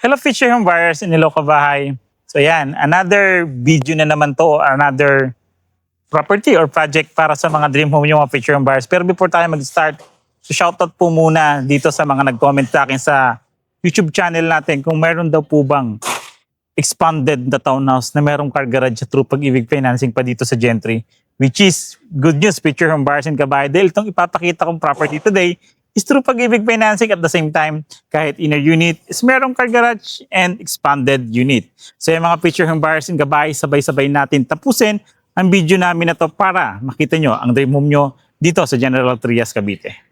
Hello future home buyers in Ilocos Bahay. So yan, another video na naman to, another property or project para sa mga dream home yung mga future home buyers. Pero before tayo mag-start, so shoutout po muna dito sa mga nag-comment sa akin sa YouTube channel natin kung meron daw po bang expanded na townhouse na merong car garage sa True Pag-ibig Financing pa dito sa Gentry. Which is good news, future home buyers in Kabahay. Dahil itong ipapakita kong property today is True Pag-ibig Financing at the same time, kahit inner unit, is merong car garage and expanded unit. So yung mga future home buyers in Kabahay, sabay-sabay natin tapusin ang video namin na to para makita nyo ang dream home nyo dito sa General Trias, Cavite.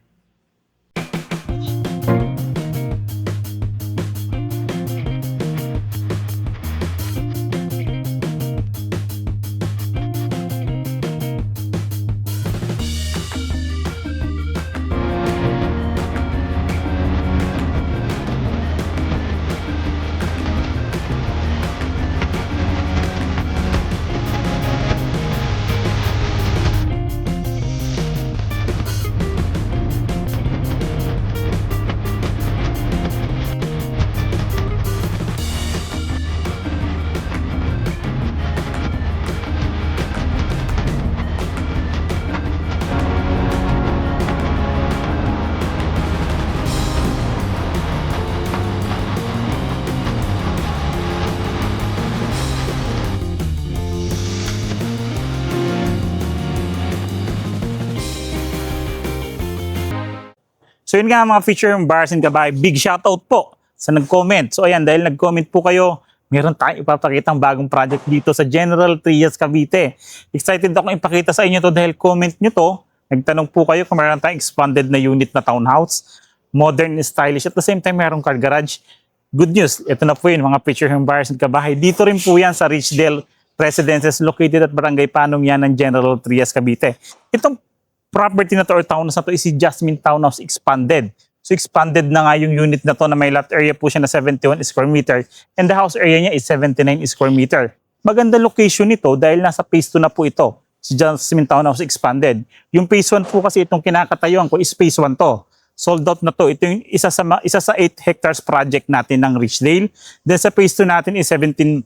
So yun nga mga future home buyers in Kabahay, big shoutout po sa nag-comment. So ayan, dahil nag-comment po kayo, meron tayong ipapakitang bagong project dito sa General Trias, Cavite. Excited ako ipakita sa inyo to dahil comment nyo to. Nagtanong po kayo kung meron tayong expanded na unit na townhouse, modern, stylish, at the same time merong car garage. Good news, ito na po yun mga future home buyers in Kabahay. Dito rin po yan sa Richdale Residences located at Barangay Panong yan ng General Trias, Cavite. Itong property na to or townhouse na to is si Jasmine Townhouse Expanded. So expanded na nga yung unit na to na may lot area po siya na 71 square meter and the house area niya is 79 square meter. Maganda location nito dahil nasa phase 2 na po ito, si Jasmine Townhouse Expanded. Yung phase 1 po kasi itong kinakatayuan ko is phase 1 to. Sold out na to. Ito yung isa sa 8 hectares project natin ng Richdale. Then sa phase 2 natin is 17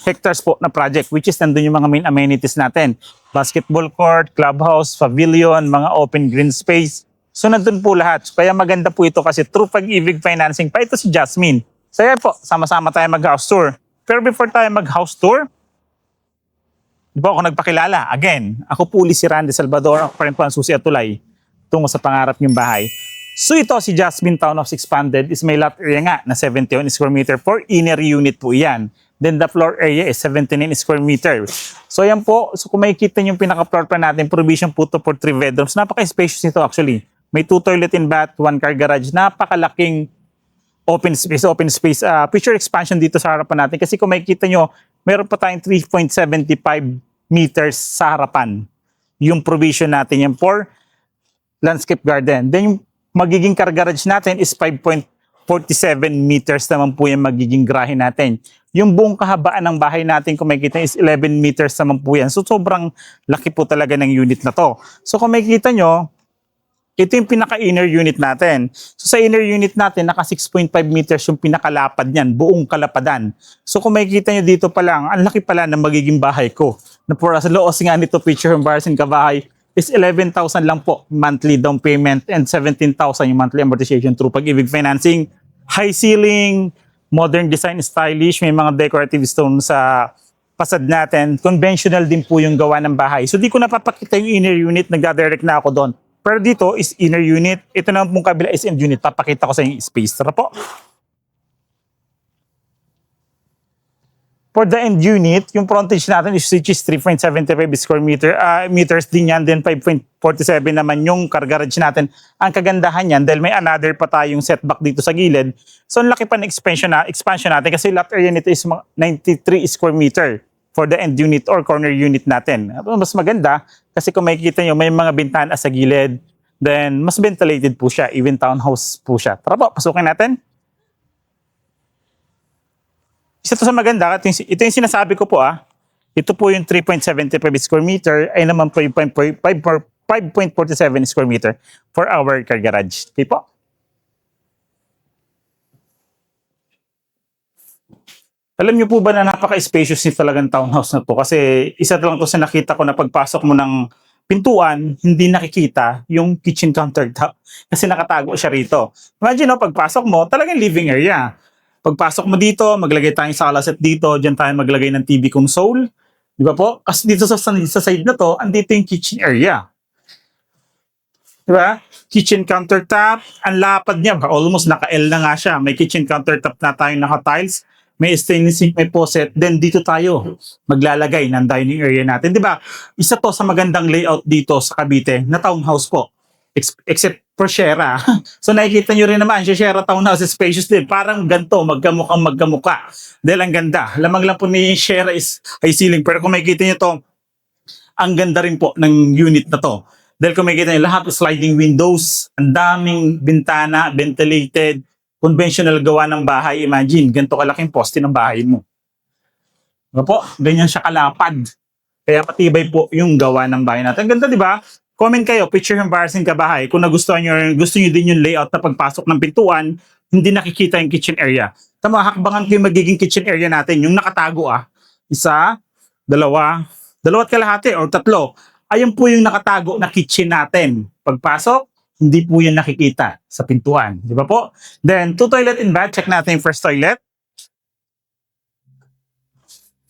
hectares po na project which is nandun yung mga main amenities natin. Basketball court, clubhouse, pavilion, mga open green space. So nandun po lahat. So, kaya maganda po ito kasi True Pag-ibig Financing pa ito si Jasmine. So yan po, sama-sama tayo mag-house tour. Pero before tayo mag-house tour, di ba ako nagpakilala? Again, ako po si Randy Salvador, ako pa rin po ang susi at tulay tungo sa pangarap niyong bahay. So ito si Jasmine Townhouse Expanded is may lot area nga na 71 square meter for inner unit po yan. Then the floor area is 79 square meter. So yan po, so kung makikita yung pinaka-floor plan natin, provision po to for 3 bedrooms. Napaka-spacious nito actually. May 2 toilet and bath, 1 car garage. Napakalaking open space. Future expansion dito sa harapan natin. Kasi kung makikita nyo, meron pa tayong 3.75 meters sa harapan. Yung provision natin yan for landscape garden. Then yung magiging car garage natin is 5.47 meters naman po yung magiging garahe natin. Yung buong kahabaan ng bahay natin kung makikita is 11 meters naman po yan. So sobrang laki po talaga ng unit na to. So kung makikita nyo, ito yung pinaka-inner unit natin. So sa inner unit natin, naka 6.5 meters yung pinakalapad niyan, buong kalapadan. So kung makikita nyo dito pa lang, ang laki pala ng magiging bahay ko. Na for sa loos nga nito, future home buyers in Kabahay, is 11,000 lang po monthly down payment and 17,000 yung monthly amortization through Pag-ibig Financing. High ceiling, modern design, stylish, may mga decorative stone sa facade natin. Conventional din po yung gawa ng bahay. So di ko napapakita yung inner unit, nagdadirect na ako doon. Pero dito is inner unit. Ito naman pong kabila is end unit. Papakita ko sa yung space. Tara po. For the end unit, yung frontage natin is 3.75 square meters din yan. Then 5.47 naman yung car garage natin. Ang kagandahan yan, dahil may another pa tayong setback dito sa gilid. So, ang laki pa ng expansion natin kasi lot area nito is 93 square meter for the end unit or corner unit natin. Mas maganda kasi kung makikita nyo, may mga bintana sa gilid. Then, mas ventilated po siya. Even townhouse po siya. Tara po, pasukin natin. Isa to sa maganda, ito yung sinasabi ko po Ito po yung 3.75 square meter ay naman po yung 5.47 square meter for our car garage. Okay po? Alam niyo po ba na napaka-spacious ni talagang townhouse na 'to kasi isa lang 'to sa nakita ko na pagpasok mo ng pintuan, hindi nakikita yung kitchen countertop kasi nakatago siya rito. Imagine 'no, pagpasok mo talagang living area. Pagpasok mo dito, maglagay tayong sala set dito, diyan tayo maglagay ng TV console, 'di ba po? Kasi dito sa side na 'to, andito yung kitchen area. 'Di ba? Kitchen countertop, ang lapad niya, almost naka-L na nga siya. May kitchen countertop na tayo naka-tiles, may stainless sink, may faucet, then dito tayo maglalagay ng dining area natin. 'Di ba? Isa to sa magandang layout dito sa Cavite na townhouse po. Except for Shera. So nakikita nyo rin naman, si Shera Townhouse is spacious din. Parang ganito, magkamukhang magkamuka. Dahil ang ganda. Lamang lang po ni Shera is high ceiling. Pero kung makikita nyo to, ang ganda rin po ng unit na to. Dahil kung makikita nyo, lahat sliding windows, ang daming bintana, ventilated, conventional gawa ng bahay. Imagine, ganito kalaking poste ng bahay mo. Diba po? Ganyan siya kalapad. Kaya matibay po yung gawa ng bahay natin. Ang ganda, di ba? Comment kayo, picture embarrassing ka bahay. Kung nagustuhan nyo, gusto nyo din yung layout na pagpasok ng pintuan, hindi nakikita yung kitchen area. Tama, hakbangan ko yung magiging kitchen area natin. Yung nakatago isa, dalawa't kalahati or tatlo. Ayun po yung nakatago na kitchen natin. Pagpasok, hindi po yan nakikita sa pintuan. Di ba po? Then, 2 toilet and bath. Check natin yung first toilet.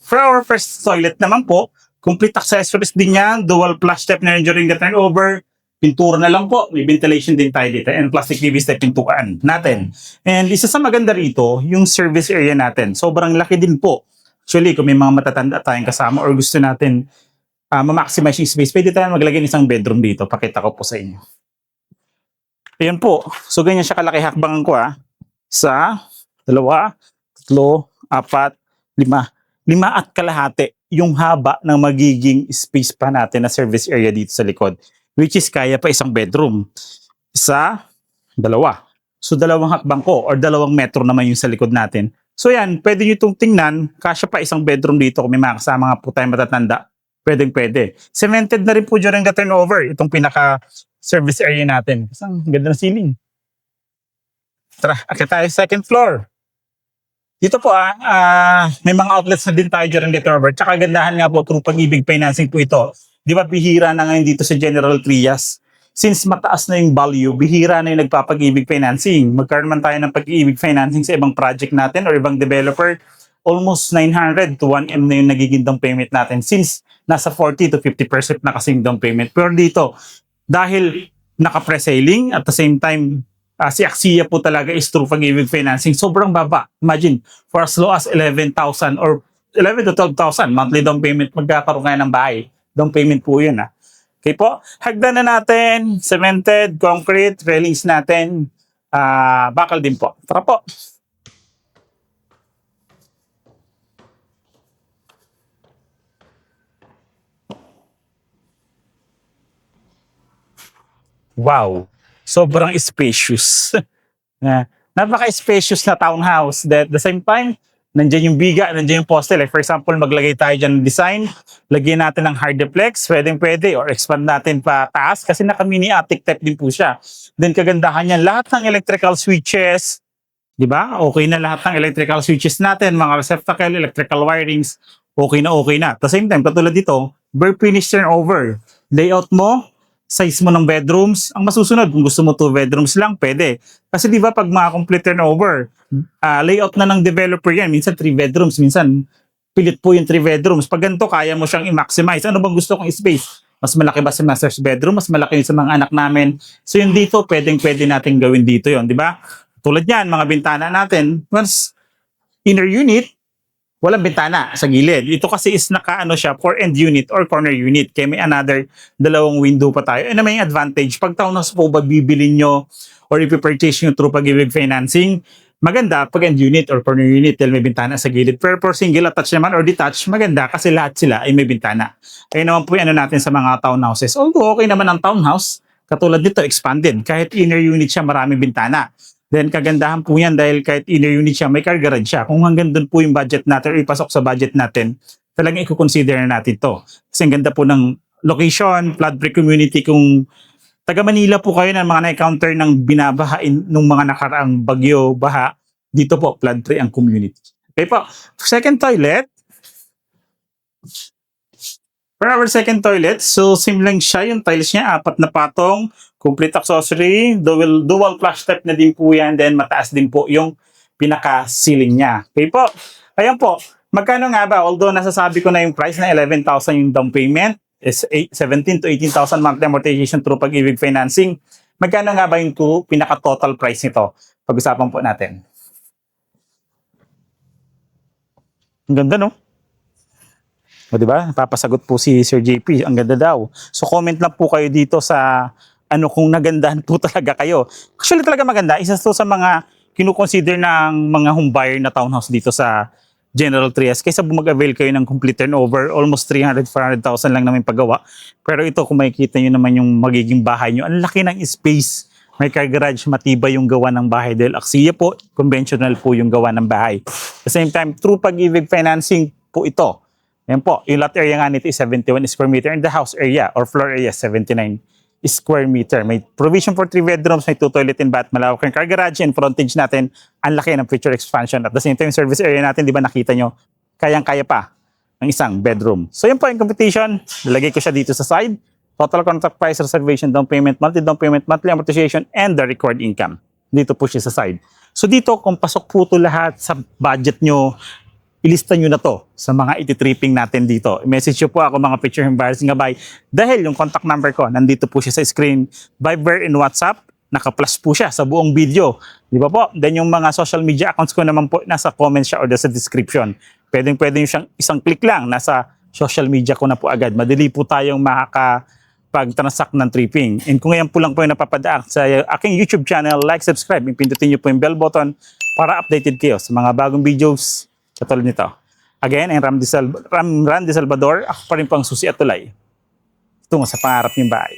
For our first toilet naman po, complete accessories din yan, dual flush step na rin during the turnover, pintura na lang po, may ventilation din tayo dito, and plastic PVC pintuan natin. And isa sa maganda rito, yung service area natin, sobrang laki din po. Actually, kung may mga matatanda tayong kasama or gusto natin ma-maximize yung space, pwede tayo maglagay ng isang bedroom dito, pakita ko po sa inyo. Ayan po, so ganyan siya kalaki, hakbangan ko isa, dalawa, tatlo, apat, lima. 5 at kalahati yung haba ng magiging space pa natin na service area dito sa likod, which is kaya pa isang bedroom. Isa, dalawa. So 2 hakbang ko or 2 metro naman yung sa likod natin. So yan, pwede nyo itong tingnan, kasya pa isang bedroom dito kung may mga kasama nga po tayo matatanda. Pwede. Cemented na rin po during the turnover, itong pinaka service area natin. Kasi ang ganda ng ceiling. Tara, akit tayo second floor. Dito po may mga outlets na din tayo during the turnover. Tsaka gandahan nga po through Pag-ibig Financing po ito. Di ba bihira na ngayon dito sa General Trias? Since mataas na yung value, bihira na yung nagpapag-ibig financing. Magkaroon man tayo ng pag-ibig financing sa ibang project natin or ibang developer, almost 900 to 1M na yung nagiging down payment natin since nasa 40 to 50% na kasing down payment. Pero dito, dahil naka-pre-selling at the same time, si Axia po talaga is through Pag-ibig Financing. Sobrang baba. Imagine, for as low as 11,000 or 11 to 12,000 monthly down payment, magkakaroon kayo ng bahay. Down payment po yun. Okay po? Hagdan na natin. Cemented, concrete, railings natin. Bakal din po. Tara po. Wow. Sobrang spacious. Napaka-spacious na townhouse. At the same time, nandiyan yung biga, nandiyan yung poste. Like for example, maglagay tayo dyan ng design, lagyan natin ng hardplex, pwede, or expand natin pa taas kasi naka-mini attic type din po siya. Then kagandahan niyan, lahat ng electrical switches, di ba? Okay na lahat ng electrical switches natin, mga receptacle, electrical wirings, okay na. At the same time, katulad dito, bare finish turnover. Layout mo, size mo ng bedrooms, ang masusunod, kung gusto mo 2 bedrooms lang, pwede. Kasi di ba pag mga complete turnover, layout na ng developer yan, minsan 3 bedrooms, minsan pilit po yung 3 bedrooms. Pag ganito, kaya mo siyang i-maximize. Ano bang gusto kong space? Mas malaki ba sa master's bedroom? Mas malaki sa mga anak namin? So yun dito, pwede natin gawin dito yon, di ba? Tulad yan, mga bintana natin, once inner unit, walang bintana sa gilid. Ito kasi is naka-ano siya, for end unit or corner unit. Kaya may another 2 window pa tayo. Ano may advantage? Pag townhouse po ba bibili nyo or ipipurchase nyo through Pag-ibig Financing, maganda pag end unit or corner unit dahil may bintana sa gilid. Pero for single attached naman or detached, maganda kasi lahat sila ay may bintana. Kaya naman po yung ano natin sa mga townhouses. Although okay naman ang townhouse, katulad dito, expanded. Kahit inner unit siya, maraming bintana. Then kagandahan po yan dahil kahit inner unit siya, may car garage siya. Kung hanggang doon po yung budget natin or ipasok sa budget natin, talagang i-consider na natin to. Kasi ang ganda po ng location, flood-free community. Kung taga Manila po kayo ng mga na-encounter ng binabahain ng mga nakaraang bagyo, baha, dito po flood-free ang community. Okay po. Second toilet. For our second toilet, so same lang siya. Yung tiles niya, 4 na patong, complete accessory, dual flush type na din po yan, then mataas din po yung pinaka-ceiling niya. Okay po. Ayan po. Magkano nga ba? Although nasasabi ko na yung price na 11,000 yung down payment, is 17 to 18,000 monthly amortization through Pag-ibig Financing. Magkano nga ba yung pinaka-total price nito? Pag-usapan po natin. Ang ganda, no? O, diba? Papasagot po si Sir JP. Ang ganda daw. So, comment lang po kayo dito sa kung nagandahan po talaga kayo. Actually, talaga maganda. Isa to sa mga kinukonsider ng mga home buyer na townhouse dito sa General Trias. Kaysa mag-avail kayo ng complete turnover, almost 300,000-400,000 lang namin paggawa. Pero ito, kung makikita nyo naman yung magiging bahay nyo, ang laki ng space. May car garage, matibay yung gawa ng bahay. Dahil Axia po, conventional po yung gawa ng bahay. At the same time, through Pag-ibig Financing po ito. Yan po, yung lot area nga nito is 71 square meter and the house area or floor area 79 square meter. May provision for 3 bedrooms, may 2 toilet and bath, malawak yung car garage and frontage natin. Ang laki ng future expansion. At the same time, service area natin, di ba nakita nyo, kayang-kaya pa ng isang bedroom. So yun po yung competition. Nilagay ko siya dito sa side. Total contract price, reservation, down payment, monthly amortization, and the required income. Dito po siya sa side. So dito, kung pasok po ito lahat sa budget nyo, ilista nyo na to sa mga ititripping natin dito. I-message nyo po ako mga picture buyers nga bay. Dahil yung contact number ko, nandito po siya sa screen. Viber and WhatsApp, naka-plus po siya sa buong video. Di ba po? Then yung mga social media accounts ko naman po, nasa comments siya or sa description. Pwede siyang isang click lang, nasa social media ko na po agad. Madali po tayong makakapag-transact ng tripping. And kung ngayon po lang po yung napapadaan sa aking YouTube channel, like, subscribe, pindutin nyo po yung bell button para updated kayo sa mga bagong videos katulad nito. Again, I'm Randy Salvador. Ako pa rin po ang susi at tulay tungo sa pangarap niyong bahay.